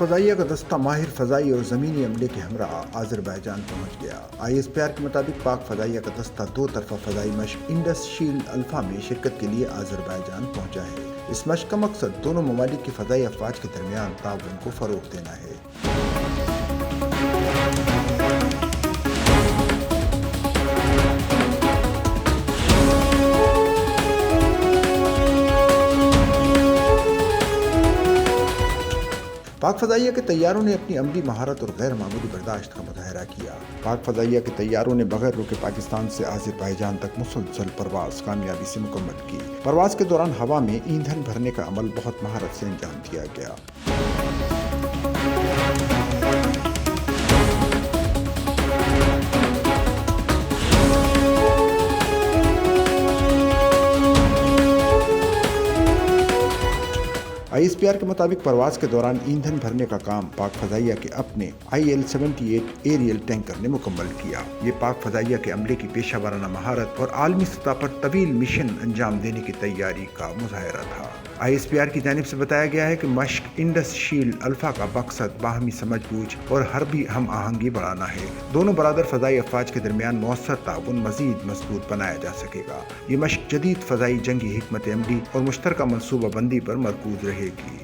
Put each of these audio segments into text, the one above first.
فضائیہ کا دستہ ماہر فضائی اور زمینی عملے کے ہمراہ آذربائیجان پہنچ گیا۔ ISPR کے مطابق پاک فضائیہ کا دستہ 2 طرفہ فضائی مشق انڈس شیلڈ الفا میں شرکت کے لیے آذربائیجان پہنچا ہے۔ اس مشق کا مقصد دونوں ممالک کی فضائی افواج کے درمیان تعاون کو فروغ دینا ہے۔ پاک فضائیہ کے طیاروں نے اپنی عملی مہارت اور غیر معمولی برداشت کا مظاہرہ کیا۔ پاک فضائیہ کے طیاروں نے بغیر رکے پاکستان سے آذربائیجان تک مسلسل پرواز کامیابی سے مکمل کی۔ پرواز کے دوران ہوا میں ایندھن بھرنے کا عمل بہت مہارت سے انجام دیا گیا۔ ISPR کے مطابق پرواز کے دوران ایندھن بھرنے کا کام پاک فضائیہ کے اپنے IL-78 ایریل ٹینکر نے مکمل کیا۔ یہ پاک فضائیہ کے عملے کی پیشہ ورانہ مہارت اور عالمی سطح پر طویل مشن انجام دینے کی تیاری کا مظاہرہ تھا۔ ISPR کی جانب سے بتایا گیا ہے کہ مشق انڈس شیلڈ الفا کا مقصد باہمی سمجھ بوجھ اور حربی ہم آہنگی بڑھانا ہے۔ دونوں برادر فضائی افواج کے درمیان مؤثر تعاون مزید مضبوط بنایا جا سکے گا۔ یہ مشق جدید فضائی جنگی حکمت عملی اور مشترکہ منصوبہ بندی پر مرکوز رہے گی۔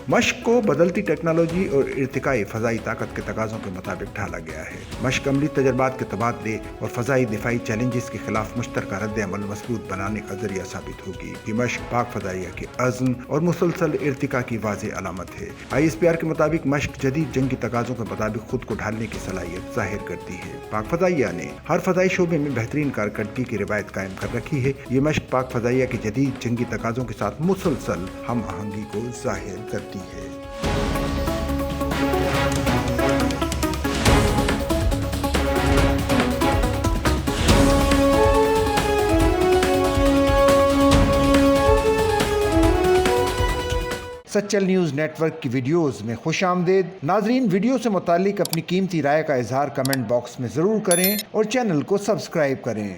مشق کو بدلتی ٹیکنالوجی اور ارتقائی فضائی طاقت کے تقاضوں کے مطابق ڈھالا گیا ہے۔ مشق عملی تجربات کے تبادلے اور فضائی دفاعی چیلنجز کے خلاف مشترکہ رد عمل مضبوط بنانے کا ذریعہ ثابت ہوگی۔ یہ مشق پاک فضائیہ کے عزم اور مسلسل ارتقاء کی واضح علامت ہے۔ ISPR کے مطابق مشق جدید جنگی تقاضوں کے مطابق خود کو ڈھالنے کی صلاحیت ظاہر کرتی ہے۔ پاک فضائیہ نے ہر فضائی شعبے میں بہترین کارکردگی کی روایت قائم کر رکھی ہے۔ یہ مشق پاک فضائیہ کے جدید جنگی تقاضوں کے ساتھ مسلسل ہم آہنگی کو ظاہر کرتی ہے۔ سچل نیوز نیٹ ورک کی ویڈیوز میں خوش آمدید۔ ناظرین، ویڈیو سے متعلق اپنی قیمتی رائے کا اظہار کمنٹ باکس میں ضرور کریں اور چینل کو سبسکرائب کریں۔